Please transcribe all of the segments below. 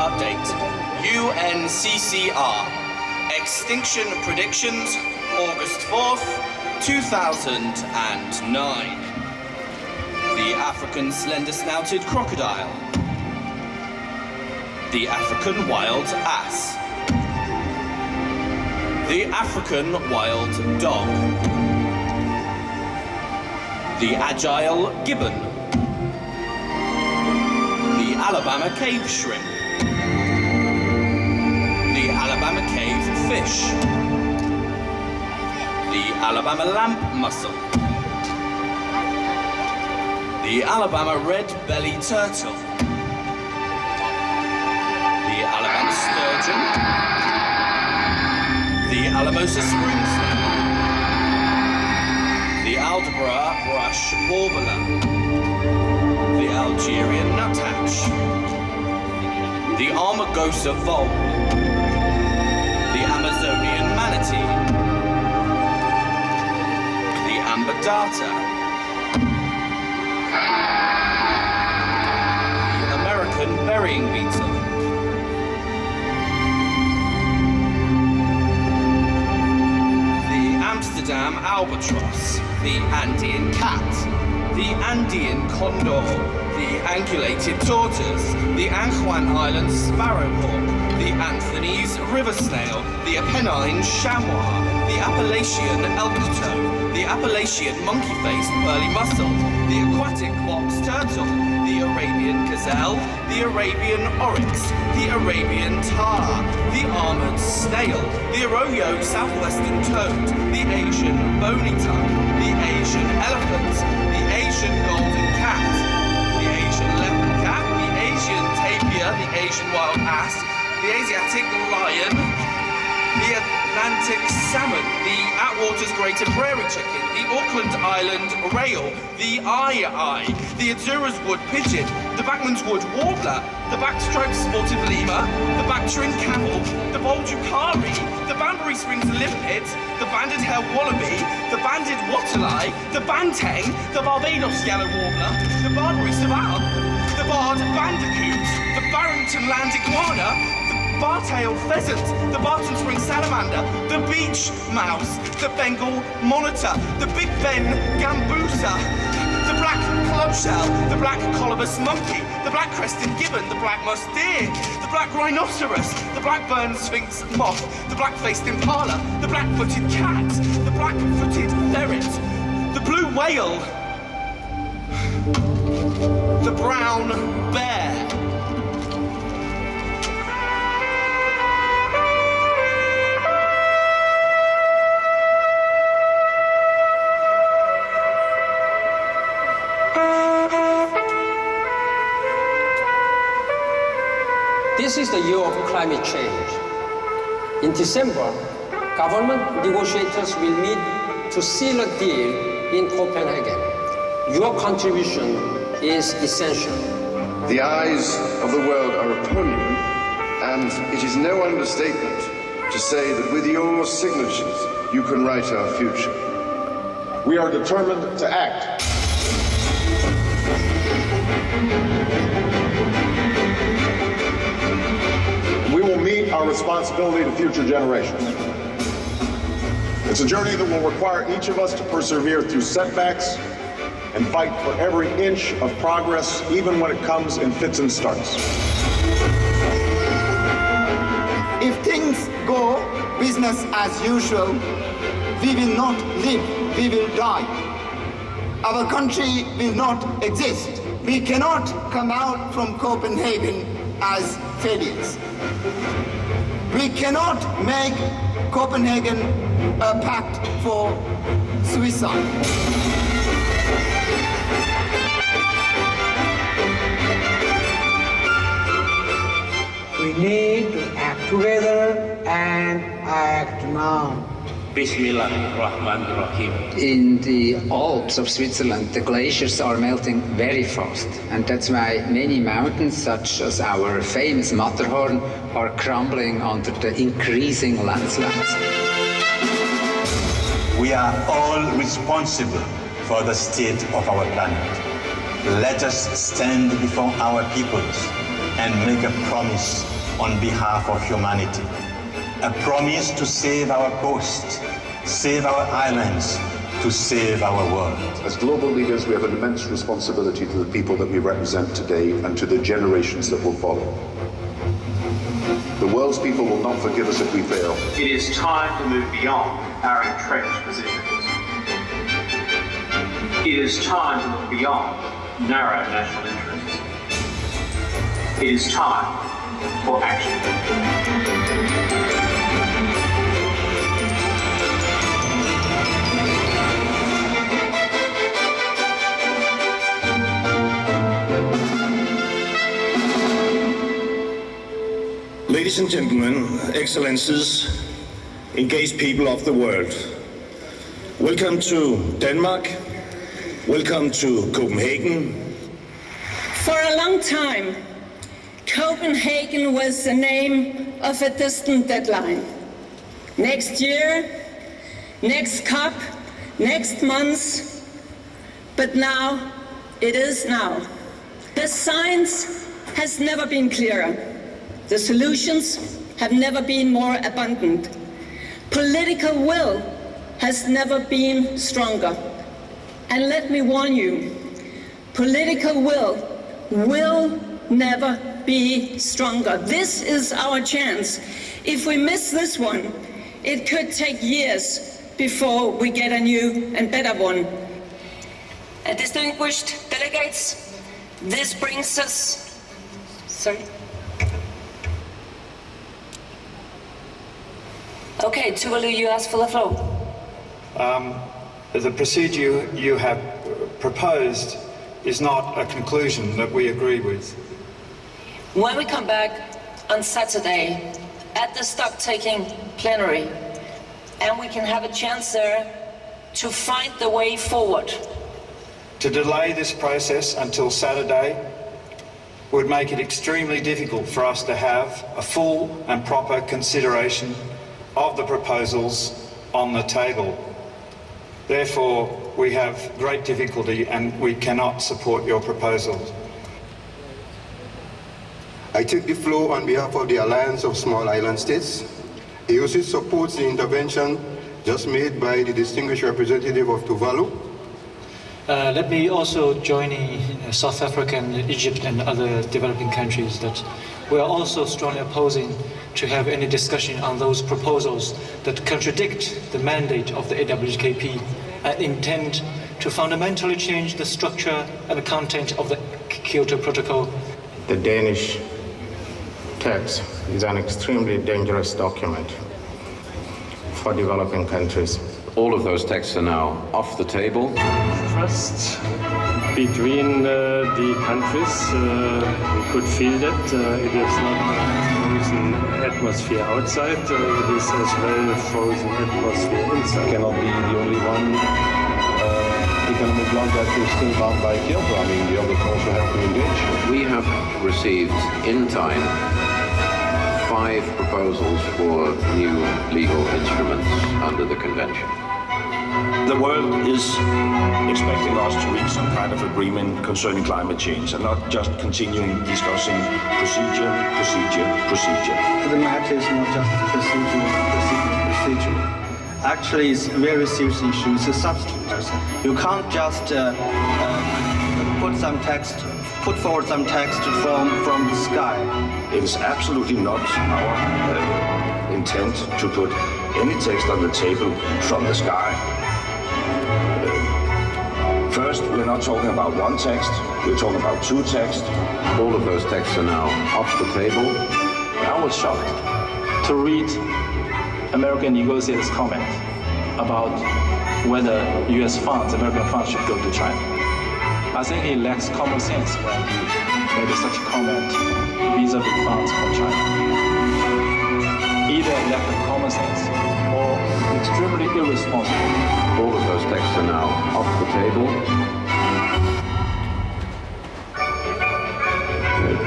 update. UNCCR. Extinction predictions, August 4th, 2009. The African slender-snouted crocodile. The African wild ass. The African wild dog. The agile gibbon. The Alabama cave shrimp. The Alabama cave fish. The Alabama lamp mussel. The Alabama red-bellied turtle. The Alabama sturgeon. The Alamosa spring snail. The Aldabra brush warbler. The Algerian nuthatch. The Armagosa vole. The Amazonian manatee. The amberdata. The American burying beetle. The Amsterdam albatross. The Andean cat. The Andean condor. The angulated tortoise. The Anjuan Island sparrowhawk. The Anthony's river snail. The Apennine chamois. The Appalachian elk toe. The Appalachian monkey-faced pearly mussel. The aquatic box turtle. The Arabian gazelle. The Arabian oryx. The Arabian tar. The armored snail. The arroyo southwestern toad. The Asian bony tongue. The Asian elephant. The Asian golden cat. The Asian leopard cat. The Asian tapir. The Asian wild ass. The Asiatic lion. The Atlantic salmon. The Atwater's greater prairie chicken. The Auckland Island rail. The eye. The Azura's wood pigeon. The Backman's wood warbler. The backstriped sportive lemur. The Bactrian camel. The Boljukari. The Banbury Springs limpet. The banded hair wallaby. The banded wattleye. The banteng. The Barbados yellow warbler. The Barbary savannah. The barred bandicoot. The Barrington land iguana. Bar-tailed pheasant, the Barton Spring salamander, the beach mouse, the Bengal monitor, the Big Ben gambusa, the black clubshell, the black colobus monkey, the black-crested gibbon, the black musk deer, the black rhinoceros, the black-burned sphinx moth, the black-faced impala, the black-footed cat, the black-footed ferret, the blue whale, the brown bear. This is the year of climate change. In December, government negotiators will meet to seal a deal in Copenhagen. Your contribution is essential. The eyes of the world are upon you, and it is no understatement to say that with your signatures, you can write our future. We are determined to act. We will meet our responsibility to future generations. It's a journey that will require each of us to persevere through setbacks and fight for every inch of progress, even when it comes in fits and starts. If things go business as usual, we will not live, we will die. Our country will not exist. We cannot come out from Copenhagen as failures. We cannot make Copenhagen a pact for suicide. We need to act together and act now. Bismillahirrahmanirrahim. In the Alps of Switzerland, the glaciers are melting very fast, and that's why many mountains, such as our famous Matterhorn, are crumbling under the increasing landslides. We are all responsible for the state of our planet. Let us stand before our peoples and make a promise on behalf of humanity. A promise to save our coast, save our islands, to save our world. As global leaders, we have an immense responsibility to the people that we represent today and to the generations that will follow. The world's people will not forgive us if we fail. It is time to move beyond our entrenched positions. It is time to look beyond narrow national interests. It is time for action. Ladies and gentlemen, excellencies, engaged people of the world, welcome to Denmark, welcome to Copenhagen. For a long time, Copenhagen was the name of a distant deadline. Next year, next COP, next month, but now it is now. The science has never been clearer. The solutions have never been more abundant. Political will has never been stronger. And let me warn you, political will never be stronger. This is our chance. If we miss this one, it could take years before we get a new and better one. Distinguished delegates, this brings us... Sorry? Okay, Tuvalu, you asked for the floor. The procedure you have proposed is not a conclusion that we agree with. When we come back on Saturday at the stock-taking plenary, and we can have a chance there to find the way forward. To delay this process until Saturday would make it extremely difficult for us to have a full and proper consideration of the proposals on the table. Therefore, we have great difficulty and we cannot support your proposals. I take the floor on behalf of the Alliance of Small Island States. AOC supports the intervention just made by the distinguished representative of Tuvalu. Let me also join South Africa and Egypt and other developing countries that we are also strongly opposing to have any discussion on those proposals that contradict the mandate of the AWKP and intend to fundamentally change the structure and the content of the Kyoto Protocol. The Danish text is an extremely dangerous document for developing countries. All of those texts are now off the table. Trust between the countries, we could feel that it is not a frozen atmosphere outside, it is as well a frozen atmosphere inside. Cannot be the only one economic bloc that is still bound by Kyoto. I mean, the others also have to engage. We have received in time 5 proposals for new legal instruments under the convention. The world is expecting us to reach some kind of agreement concerning climate change and not just continuing discussing procedure. The matter is not just procedure. Actually, it's a very serious issue. It's a substance. You can't just put forward some text from the sky. It is absolutely not our intent to put any text on the table from the sky. First, we're not talking about one text, we're talking about 2 texts. All of those texts are now off the table. I was shocked to read American negotiators' comment about whether US funds, American funds, should go to China. I think he lacks common sense when he made such a comment vis-a-vis funds from China. Either lack of common sense or extremely irresponsible. All of those texts are now off the table.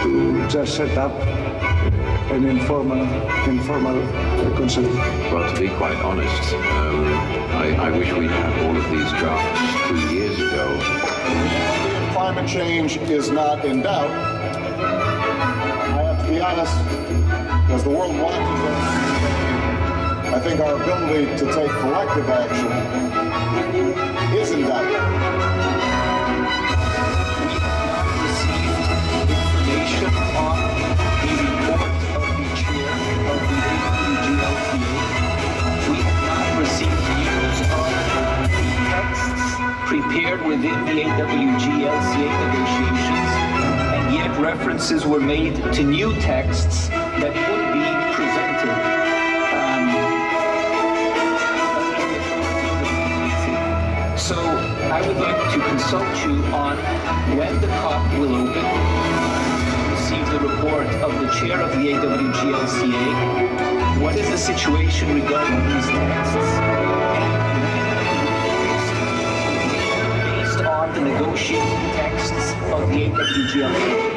To just set up an informal consent. Well, to be quite honest, I wish we'd had all of these drafts 2 years ago. Climate change is not in doubt. I have to be be honest, as the world watches us, I think our ability to take collective action is in doubt. Information on the report of the chair of the AWGLTA. We have not received news on the texts prepared within the AWGLCA negotiations, and yet references were made to new texts that would be presented. So I would like to consult you on when the COP will open, receive the report of the chair of the AWGLCA, what is the situation regarding these texts, based on the negotiated texts of the AWGLCA.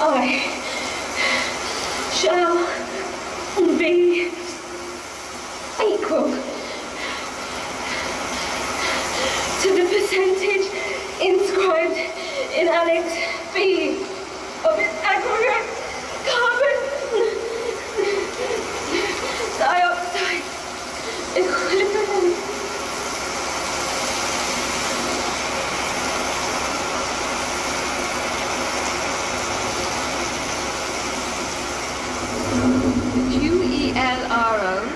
I shall be equal to the percentage inscribed in Annex B of its aggregate carbon dioxide equivalent. QELRO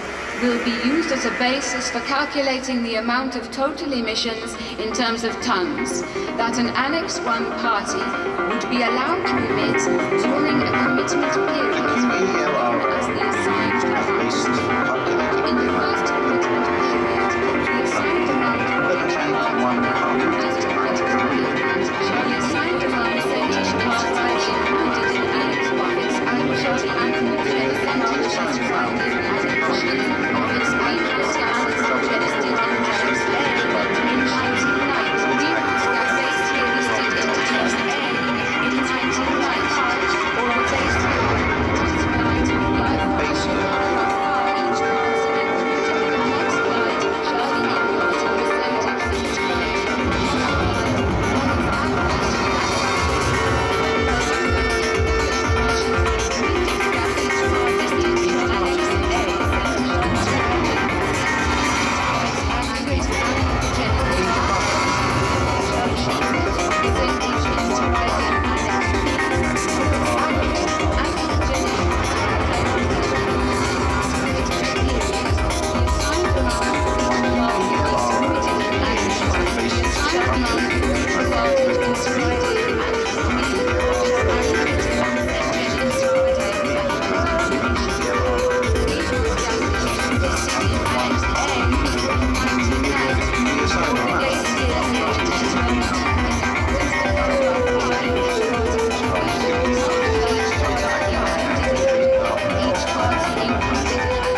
will be used as a basis for calculating the amount of total emissions in terms of tons that an Annex I party would be allowed to emit during a commitment period as the assigned demand. In the first commitment period, the assigned demand shall the assigned demand percentage carbon included in Annex I's actual and committed percentage described in Annex G of its previously and suggested in Annex A. In 1990, greenhouse gas based here listed in Annex A in 1990, or a based here multiplied by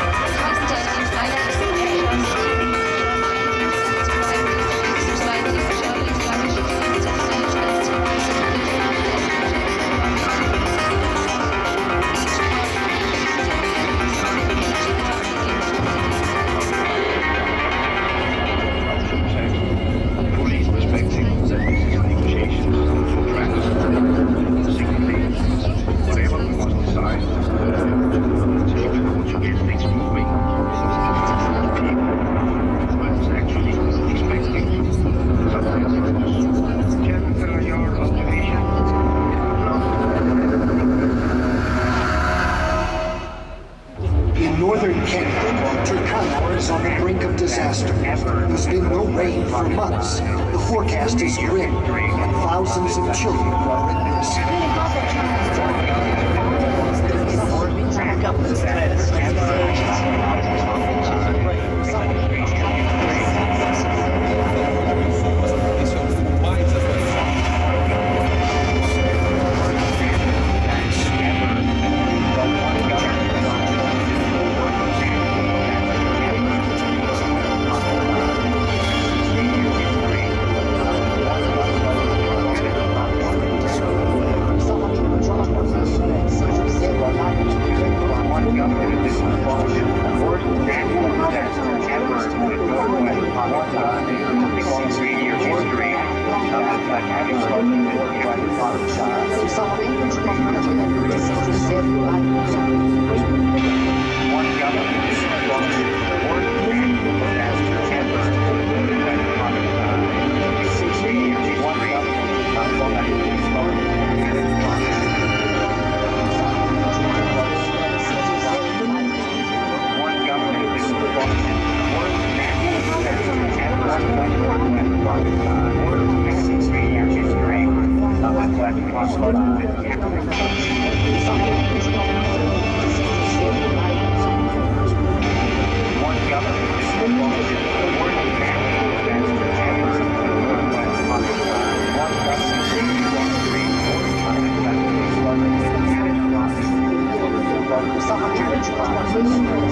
4. Each party included in Annex slide shall be equal to percentage Thank you.